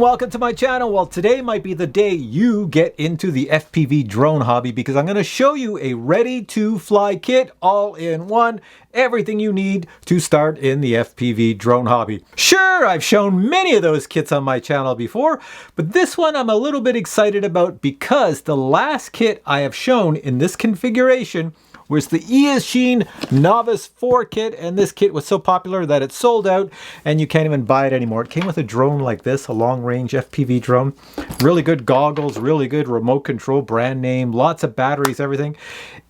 welcome to my channel. Well, today might be the day you get into the FPV drone hobby because I'm going to show you a ready-to-fly kit all in one. Everything you need to start in the FPV drone hobby. Sure, I've shown many of those kits on my channel before, but this one I'm a little bit excited about because the last kit I have shown in this configuration was the EACHINE Novice 4 kit, and this kit was so popular that it sold out and you can't even buy it anymore. It came with a drone like this, a long-range FPV drone. Really good goggles, really good remote control, brand name, lots of batteries, everything.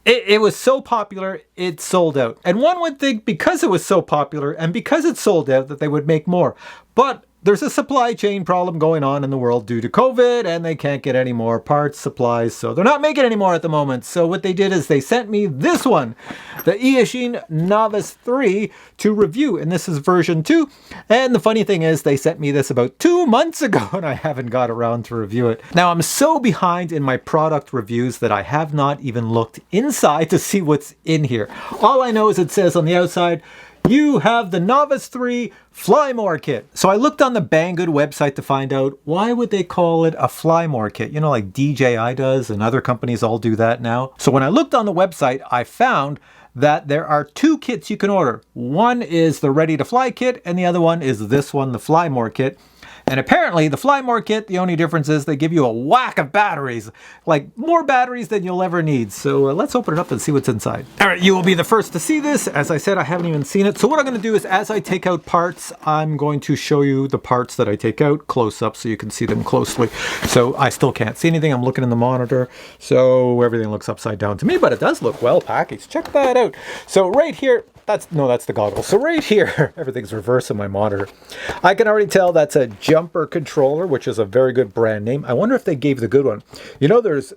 It was so popular, it sold out. And one would think because it was so popular and because it sold out that they would make more. But there's a supply chain problem going on in the world due to COVID, and they can't get any more parts, supplies, so they're not making any more at the moment. So what they did is they sent me this one, the EACHINE Novice 3, to review, and this is version 2. And the funny thing is they sent me this about 2 months ago, and I haven't got around to review it. Now, I'm so behind in my product reviews that I have not even looked inside to see what's in here. All I know is it says on the outside, you have the Novice 3 Fly More kit. So I looked on the Banggood website to find out why would they call it a Fly More kit? You know, like DJI does and other companies all do that now. So when I looked on the website, I found that there are 2 kits you can order. One is the Ready to Fly kit and the other one is this one, the Fly More kit. And apparently the Fly More kit, the only difference is they give you a whack of batteries, like more batteries than you'll ever need. So let's open it up and see what's inside. All right, you will be the first to see this. As I said, I haven't even seen it. So what I'm going to do is as I take out parts, I'm going to show you the parts that I take out close up so you can see them closely. So I still can't see anything. I'm looking in the monitor. So everything looks upside down to me, but it does look well packaged. Check that out. So right here, that's the goggles. So right here, everything's reversed in my monitor. I can already tell that's a Jumper controller, which is a very good brand name. I wonder if they gave the good one. You know, there's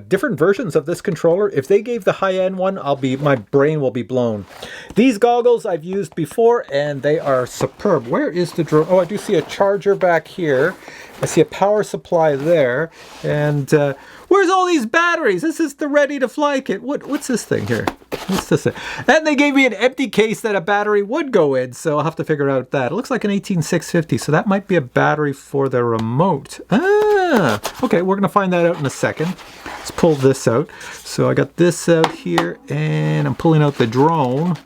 different versions of this controller. If they gave the high-end one, my brain will be blown. These goggles I've used before, and they are superb. Where is the drone? Oh, I do see a charger back here. I see a power supply there. And where's all these batteries? This is the Ready to Fly kit. What's this thing here? What's this? And they gave me an empty case that a battery would go in, so I'll have to figure out that. It looks like an 18650, so that might be a battery for the remote. Ah, okay, we're gonna find that out in a second. Let's pull this out. So I got this out here, and I'm pulling out the drone.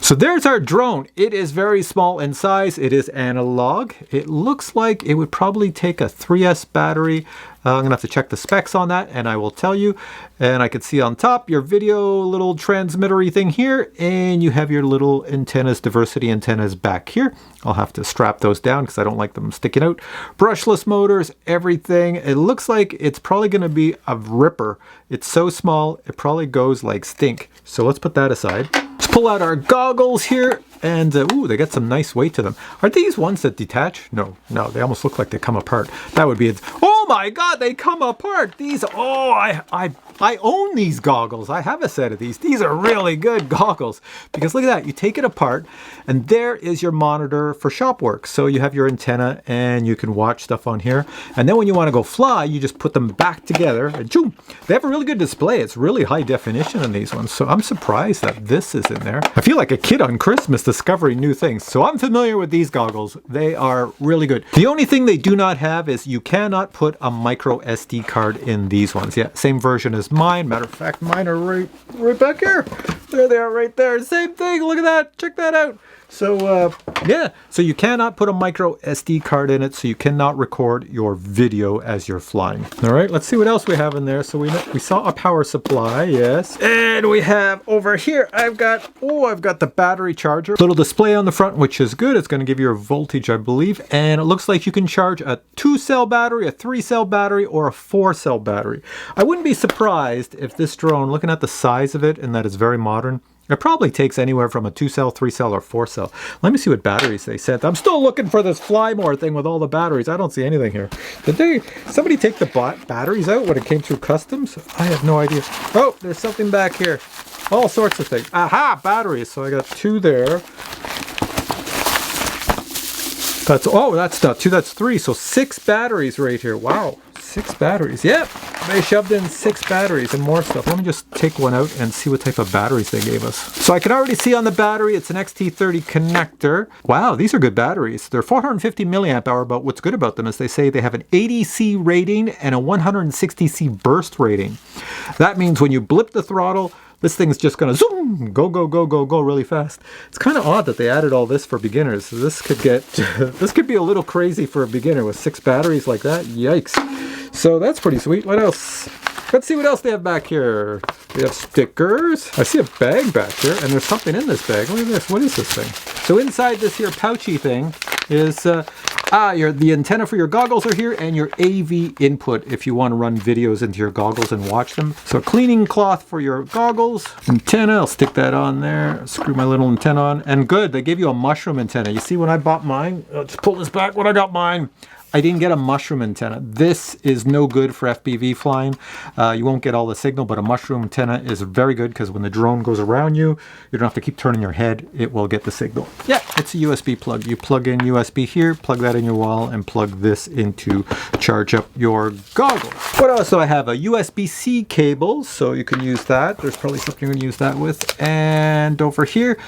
So there's our drone. It is very small in size. It is analog. It looks like it would probably take a 3S battery. I'm gonna have to check the specs on that and I will tell you. And I can see on top your video little transmittery thing here, and you have your little antennas, diversity antennas back here. I'll have to strap those down because I don't like them sticking out. Brushless motors, everything. It looks like it's probably gonna be a ripper. It's so small, it probably goes like stink. So let's put that aside. Let's pull out our goggles here, and ooh, they got some nice weight to them. Are these ones that detach? No, they almost look like they come apart. That would be it. Oh my God, they come apart. These, oh, I own these goggles. I have a set of these. These are really good goggles because look at that. You take it apart and there is your monitor for shop work. So you have your antenna and you can watch stuff on here. And then when you want to go fly, you just put them back together and choom. They have a really good display. It's really high definition in these ones. So I'm surprised that this is in there. I feel like a kid on Christmas discovering new things. So I'm familiar with these goggles. They are really good. The only thing they do not have is you cannot put a micro SD card in these ones. Yeah, same version as mine. Matter of fact, mine are right back here. There they are right there. Same thing. Look at that. Check that out. So yeah, so you cannot put a micro SD card in it, so you cannot record your video as you're flying. All right, let's see what else we have in there. So we saw a power supply, yes. And we have over here, I've got the battery charger. Little display on the front, which is good. It's going to give you a voltage, I believe. And it looks like you can charge a 2-cell battery, a 3-cell battery, or a 4-cell battery. I wouldn't be surprised if this drone, looking at the size of it and that it's very modern, it probably takes anywhere from a 2-cell, 3-cell, or 4-cell. Let me see what batteries they sent. I'm still looking for this Fly More thing with all the batteries. I don't see anything here. Did somebody take the batteries out when it came through customs? I have no idea. Oh, there's something back here. All sorts of things. Aha, batteries. So I got 2 there. That's not 2, that's 3. So 6 batteries right here. Wow. 6 batteries. Yep, they shoved in 6 batteries and more stuff. Let me just take one out and see what type of batteries they gave us. So I can already see on the battery, it's an XT30 connector. Wow, these are good batteries. They're 450 milliamp hour, but what's good about them is they say they have an 80C rating and a 160C burst rating. That means when you blip the throttle, this thing's just gonna zoom, go, go, go, go, go really fast. It's kind of odd that they added all this for beginners. So this could get, this could be a little crazy for a beginner with 6 batteries like that. Yikes. So that's pretty sweet. What else? Let's see what else they have back here. We have stickers. I see a bag back here, and there's something in this bag. Look at this. What is this thing? So inside this here pouchy thing is the antenna for your goggles are here, and your AV input if you want to run videos into your goggles and watch them. So a cleaning cloth for your goggles. Antenna, I'll stick that on there. Screw my little antenna on. And good, they gave you a mushroom antenna. You see when I bought mine, let's pull this back when I got mine. I didn't get a mushroom antenna. This is no good for FPV flying. You won't get all the signal, but a mushroom antenna is very good because when the drone goes around you, you don't have to keep turning your head. It will get the signal. Yeah, it's a USB plug. You plug in USB here, plug that in your wall, and plug this in to charge up your goggles. What else do I have? A USB-C cable, so you can use that. There's probably something you can use that with. And over here,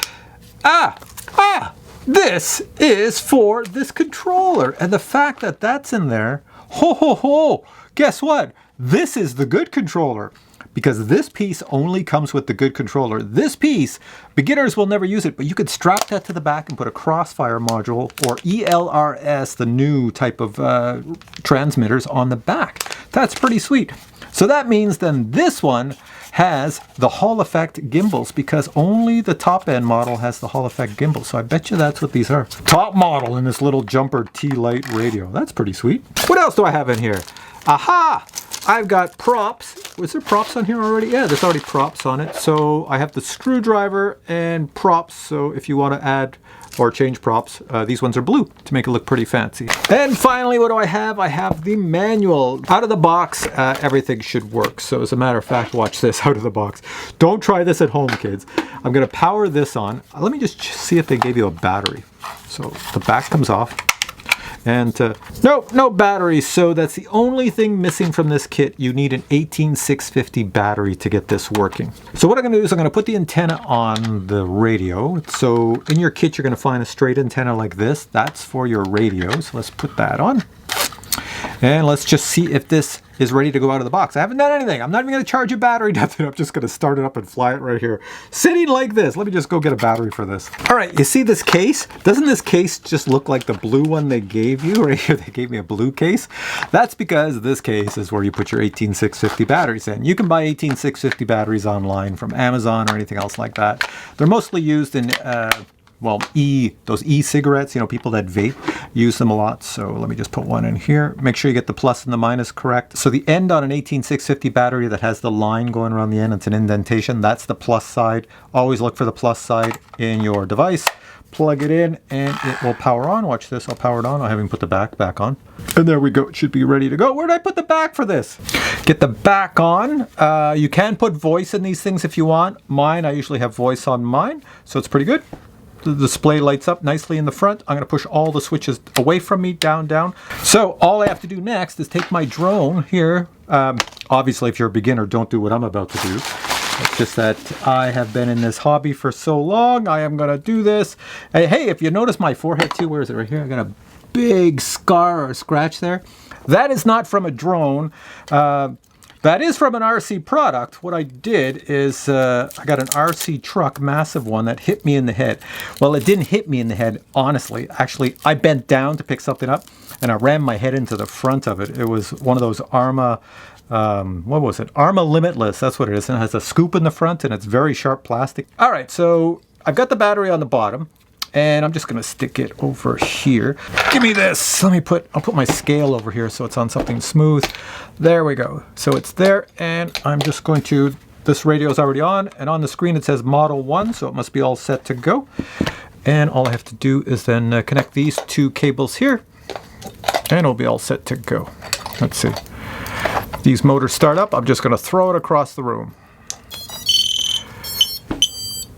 this is for this controller, and the fact that that's in there, ho ho ho, guess what? This is the good controller, because this piece only comes with the good controller. This piece, beginners will never use it, but you could strap that to the back and put a crossfire module or ELRS, the new type of transmitters on the back. That's pretty sweet. So that means then this one has the Hall effect gimbals, because only the top end model has the Hall effect gimbal. So I bet you that's what these are. Top model in this little jumper T-Lite radio. That's pretty sweet. What else do I have in here? Aha! I've got props. Was there props on here already? Yeah, there's already props on it. So I have the screwdriver and props. So if you want to add or change props, these ones are blue to make it look pretty fancy. And finally, what do I have? I have the manual. Out of the box, everything should work. So as a matter of fact, watch this out of the box. Don't try this at home, kids. I'm gonna power this on. Let me just see if they gave you a battery. So the back comes off. And no batteries, so that's the only thing missing from this kit. You need an 18650 battery to get this working. So what I'm going to do is I'm going to put the antenna on the radio. So in your kit you're going to find a straight antenna like this. That's for your radio. So let's put that on. And let's just see if this is ready to go out of the box. I haven't done anything. I'm not even going to charge a battery, nothing. I'm just going to start it up and fly it right here. Sitting like this. Let me just go get a battery for this. All right, you see this case? Doesn't this case just look like the blue one they gave you? Right here, they gave me a blue case. That's because this case is where you put your 18650 batteries in. You can buy 18650 batteries online from Amazon or anything else like that. They're mostly used in well, those e-cigarettes, you know, people that vape use them a lot. So let me just put one in here. Make sure you get the plus and the minus correct. So the end on an 18650 battery that has the line going around the end, it's an indentation. That's the plus side. Always look for the plus side in your device. Plug it in and it will power on. Watch this, I'll power it on. I'll have him put the back on. And there we go, it should be ready to go. Where did I put the back for this? Get the back on. You can put voice in these things if you want. Mine, I usually have voice on mine, so it's pretty good. The display lights up nicely in the front. I'm going to push all the switches away from me, down. So all I have to do next is take my drone here. Obviously, if you're a beginner, don't do what I'm about to do. It's just that I have been in this hobby for so long. I am going to do this. Hey, if you notice my forehead too, where is it? Right here. I got a big scar or scratch there. That is not from a drone. That is from an RC product. What I did is I got an RC truck, massive one, that hit me in the head. Well, it didn't hit me in the head, honestly. Actually, I bent down to pick something up, and I rammed my head into the front of it. It was one of those Arma, what was it? Arma Limitless, that's what it is. And it has a scoop in the front, and it's very sharp plastic. All right, so I've got the battery on the bottom. And I'm just gonna stick it over here. Give me this. I'll put my scale over here so it's on something smooth. There we go. So it's there, and I'm just going to, this radio is already on, and on the screen it says Model 1, so it must be all set to go. And all I have to do is then connect these two cables here, and it'll be all set to go. Let's see. These motors start up. I'm just gonna throw it across the room.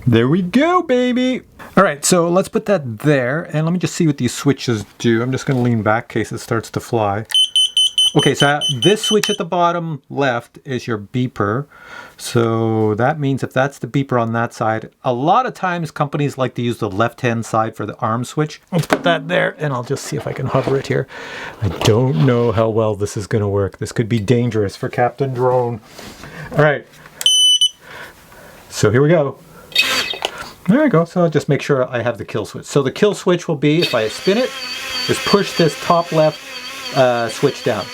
There we go, baby. All right, so let's put that there, and let me just see what these switches do. I'm just gonna lean back in case it starts to fly. Okay, so this switch at the bottom left is your beeper. So that means if that's the beeper on that side, a lot of times companies like to use the left-hand side for the arm switch. Let's put that there, and I'll just see if I can hover it here. I don't know how well this is going to work. This could be dangerous for Captain Drone. All right. So here we go. There we go. So I'll just make sure I have the kill switch. So the kill switch will be, if I spin it, just push this top left switch down.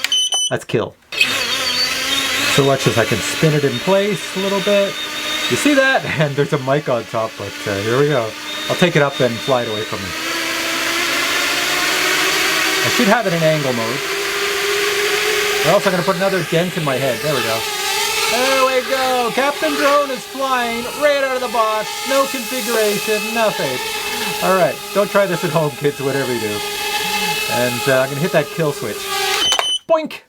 That's kill. So watch this, I can spin it in place a little bit. You see that? And there's a mic on top, but here we go. I'll take it up and fly it away from me. I should have it in angle mode. Or else I'm going to put another dent in my head. There we go. There we go. Captain Drone is flying right out of the box. No configuration, nothing. All right, don't try this at home, kids, whatever you do. And I'm going to hit that kill switch. Boink!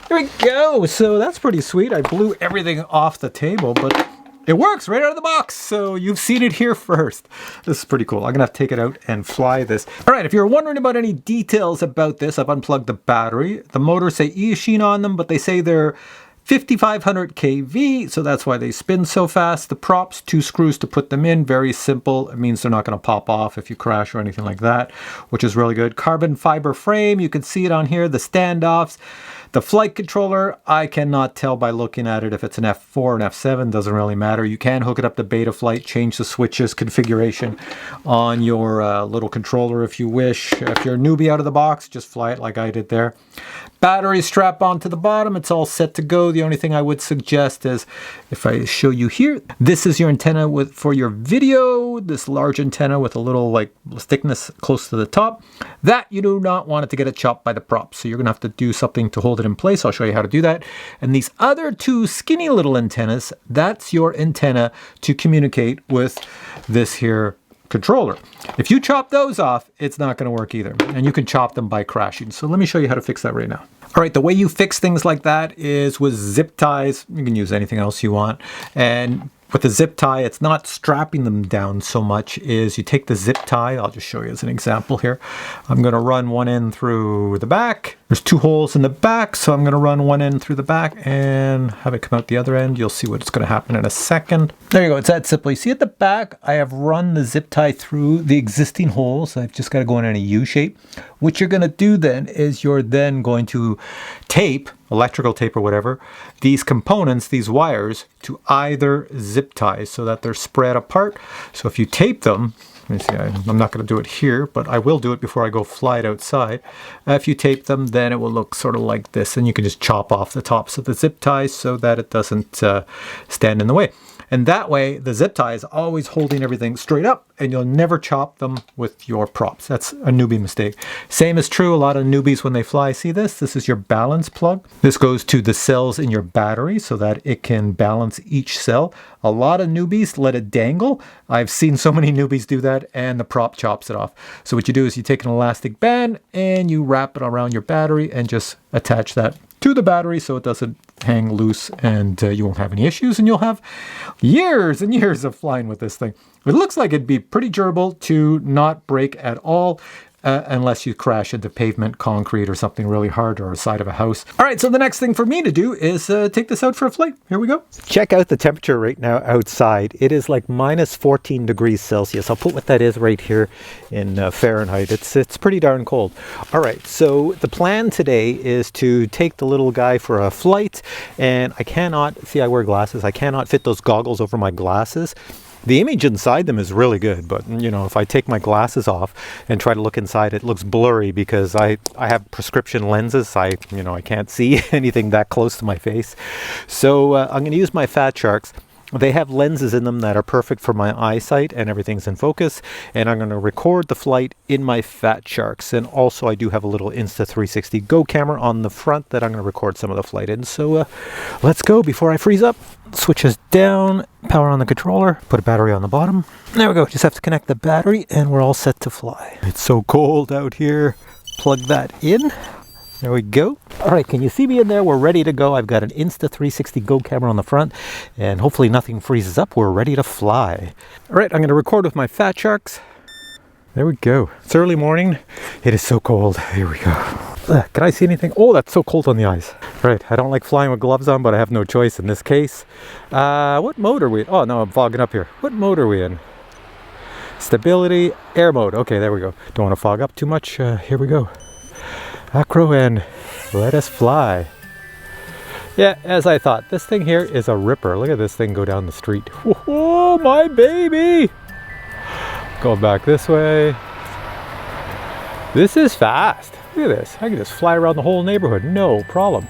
There we go. So that's pretty sweet. I blew everything off the table, but it works right out of the box. So you've seen it here first. This is pretty cool. I'm gonna have to take it out and fly this. All right, if you're wondering about any details about this, I've unplugged the battery. The motors say EACHINE on them, but they say they're 5500 kV, so that's why they spin so fast. The props, 2 screws to put them in, very simple. It means they're not going to pop off if you crash or anything like that, which is really good. Carbon fiber frame, you can see it on here, the standoffs. The flight controller, I cannot tell by looking at it if it's an F4 or an F7, doesn't really matter. You can hook it up to Betaflight, change the switches configuration on your little controller if you wish. If you're a newbie out of the box, just fly it like I did there. Battery strap onto the bottom, it's all set to go. The only thing I would suggest is, if I show you here, this is your antenna for your video, this large antenna with a little like thickness close to the top. That you do not want it to get it chopped by the prop, so you're gonna have to do something to hold it in place. I'll show you how to do that. And these other 2 skinny little antennas, that's your antenna to communicate with this here controller. If you chop those off, it's not going to work either. And you can chop them by crashing. So let me show you how to fix that right now. All right, the way you fix things like that is with zip ties. You can use anything else you want. And with the zip tie, it's not strapping them down so much, is you take the zip tie, I'll just show you as an example here. I'm going to run one end through the back. There's 2 holes in the back, so I'm going to run one end through the back and have it come out the other end. You'll see what's going to happen in a second. There you go, it's that simple. You see at the back, I have run the zip tie through the existing holes. I've just got to go in a U shape. What you're going to do then is you're then going to tape, electrical tape or whatever, these components, these wires, to either zip ties so that they're spread apart. So if you tape them, let me see, I'm not going to do it here, but I will do it before I go fly it outside. If you tape them, then it will look sort of like this, and you can just chop off the tops of the zip ties so that it doesn't stand in the way. And that way, the zip tie is always holding everything straight up, and you'll never chop them with your props. That's a newbie mistake. Same is true, a lot of newbies when they fly. See this? This is your balance plug. This goes to the cells in your battery so that it can balance each cell. A lot of newbies let it dangle. I've seen so many newbies do that, and the prop chops it off. So what you do is you take an elastic band and you wrap it around your battery and just attach that to the battery so it doesn't hang loose, and you won't have any issues, and you'll have years and years of flying with this thing. It looks like it'd be pretty durable to not break at all. Unless you crash into pavement, concrete, or something really hard, or a side of a house. All right, so the next thing for me to do is take this out for a flight. Here we go. Check out the temperature right now outside. It is like minus 14 degrees Celsius. I'll put what that is right here in Fahrenheit. It's pretty darn cold. All right, so the plan today is to take the little guy for a flight, and I cannot, see I wear glasses, I cannot fit those goggles over my glasses. The image inside them is really good, but you know, if I take my glasses off and try to look inside, it looks blurry because I have prescription lenses. I can't see anything that close to my face. So I'm going to use my Fat Sharks. They have lenses in them that are perfect for my eyesight, and everything's in focus. And I'm going to record the flight in my Fat Sharks. And also I do have a little Insta360 GO camera on the front that I'm going to record some of the flight in. So let's go before I freeze up. Switches down, power on the controller, put a battery on the bottom. There we go, just have to connect the battery and we're all set to fly. It's so cold out here. Plug that in. There we go. All right, can you see me in there? We're ready to go. I've got an Insta360 GO camera on the front, and hopefully nothing freezes up. We're ready to fly. All right, I'm going to record with my Fat Sharks. There we go. It's early morning. It is so cold. Here we go. Can I see anything? Oh, that's so cold on the eyes. Right, I don't like flying with gloves on, but I have no choice in this case. What mode are we in? Oh, no, I'm fogging up here. What mode are we in? Stability, air mode. Okay, there we go. Don't want to fog up too much. Here we go. Acro and let us fly. Yeah, as I thought, this thing here is a ripper. Look at this thing go down the street. Oh, my baby! Going back this way. This is fast. Look at this. I can just fly around the whole neighborhood. No problem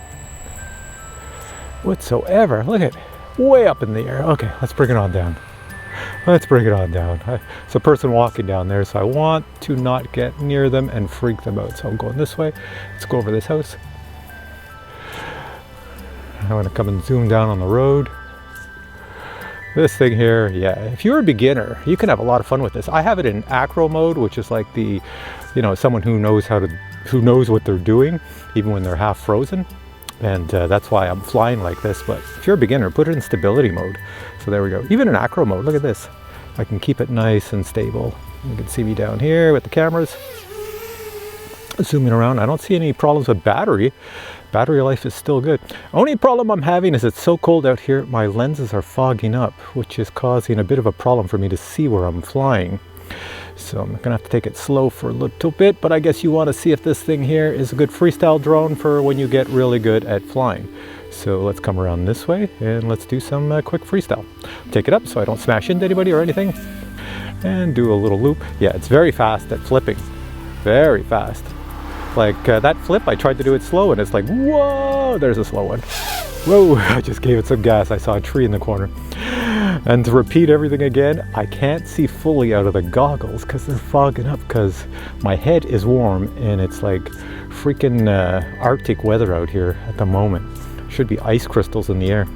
whatsoever. Look at it. Way up in the air. Okay, let's bring it on down. Let's bring it on down. It's a person walking down there, so I want to not get near them and freak them out. So I'm going this way. Let's go over this house. I'm going to come and zoom down on the road. This thing here, yeah, if you're a beginner, you can have a lot of fun with this. I have it in acro mode, which is like the, you know, someone who knows what they're doing, even when they're half frozen. And that's why I'm flying like this. But if you're a beginner, put it in stability mode. So there we go. Even in acro mode, look at this. I can keep it nice and stable. You can see me down here with the cameras. Zooming around, I don't see any problems with battery. Battery life is still good. Only problem I'm having is it's so cold out here, my lenses are fogging up, which is causing a bit of a problem for me to see where I'm flying. So I'm gonna have to take it slow for a little bit, but I guess you want to see if this thing here is a good freestyle drone for when you get really good at flying. So let's come around this way and let's do some quick freestyle. Take it up so I don't smash into anybody or anything. And do a little loop. Yeah, it's very fast at flipping. Very fast. Like that flip, I tried to do it slow and it's like, whoa, there's a slow one. Whoa, I just gave it some gas. I saw a tree in the corner. And to repeat everything again, I can't see fully out of the goggles because they're fogging up because my head is warm and it's like freaking Arctic weather out here at the moment. Should be ice crystals in the air.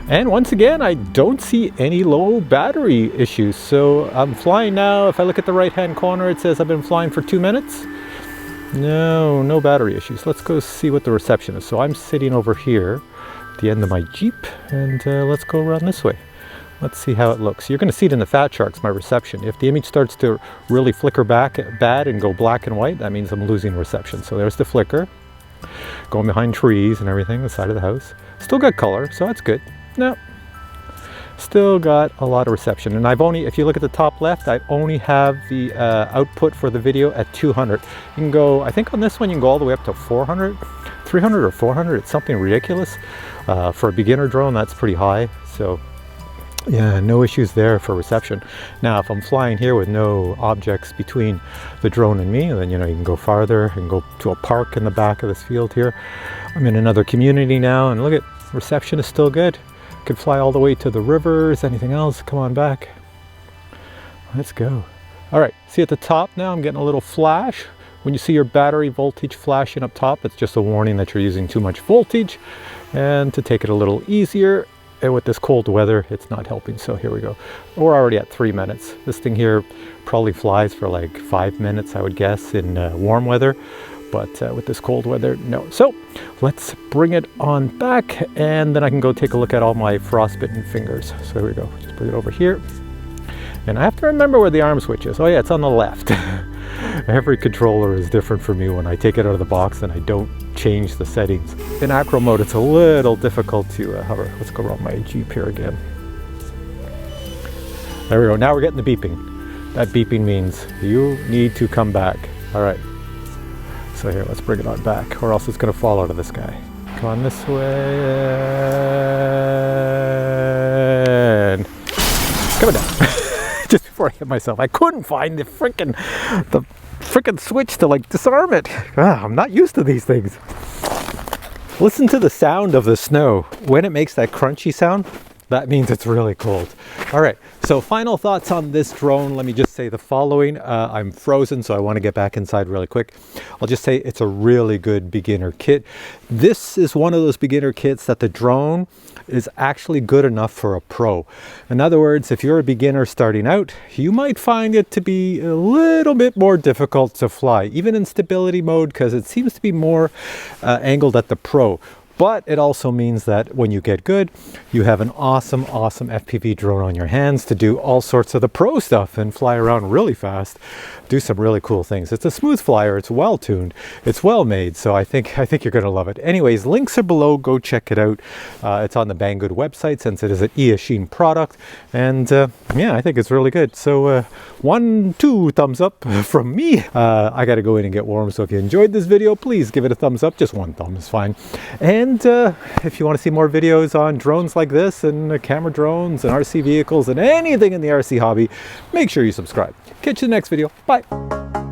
And once again, I don't see any low battery issues. So I'm flying now. If I look at the right-hand corner, it says I've been flying for 2 minutes. No battery issues. Let's go see what the reception is. So I'm sitting over here at the end of my Jeep and let's go around this way. Let's see how it looks. You're going to see it in the Fat Sharks, my reception. If the image starts to really flicker back bad and go black and white, that means I'm losing reception. So there's the flicker. Going behind trees and everything, the side of the house. Still got color, so that's good. No. Still got a lot of reception. And I've only, if you look at the top left, I only have the output for the video at 200. You can go, I think on this one you can go all the way up to 400, 300 or 400. It's something ridiculous. For a beginner drone, that's pretty high. So yeah, no issues there for reception. Now, if I'm flying here with no objects between the drone and me, then, you know, you can go farther and go to a park in the back of this field here. I'm in another community now, and look at, reception is still good. Could fly all the way to the rivers, anything else, come on back. Let's go. All right, see at the top now, I'm getting a little flash. When you see your battery voltage flashing up top, it's just a warning that you're using too much voltage. And to take it a little easier, and with this cold weather, it's not helping. So here we go. We're already at 3 minutes. This thing here probably flies for like 5 minutes, I would guess, in warm weather. But with this cold weather, no. So let's bring it on back and then I can go take a look at all my frostbitten fingers. So here we go. Just bring it over here. And I have to remember where the arm switch is. Oh yeah, it's on the left. Every controller is different for me when I take it out of the box and I don't change the settings. In acro mode, it's a little difficult to hover. Let's go around my Jeep here again. There we go. Now we're getting the beeping. That beeping means you need to come back. All right. So here, let's bring it on back, or else it's going to fall out of the sky. Come on this way. And coming down. Just before I hit myself, I couldn't find the frickin' switch to like disarm it. I'm not used to these things. Listen to the sound of the snow. When it makes that crunchy sound, that means it's really cold. All right, so final thoughts on this drone. Let me just say the following. I'm frozen, so I want to get back inside really quick. I'll just say it's a really good beginner kit. This is one of those beginner kits that the drone is actually good enough for a pro. In other words, if you're a beginner starting out, you might find it to be a little bit more difficult to fly, even in stability mode, because it seems to be more angled at the pro. but it also means that when you get good, you have an awesome FPV drone on your hands to do all sorts of the pro stuff and fly around really fast, do some really cool things. It's a smooth flyer, it's well tuned, it's well made, so I think you're gonna love it. Anyways, links are below, go check it out. It's on the Banggood website since it is an EACHINE product, and yeah, I think it's really good. So 2 thumbs up from me. I gotta go in and get warm, so if you enjoyed this video, please give it a thumbs up. Just 1 thumb is fine. And if you want to see more videos on drones like this and camera drones and RC vehicles and anything in the RC hobby, make sure you subscribe. Catch you in the next video. Bye.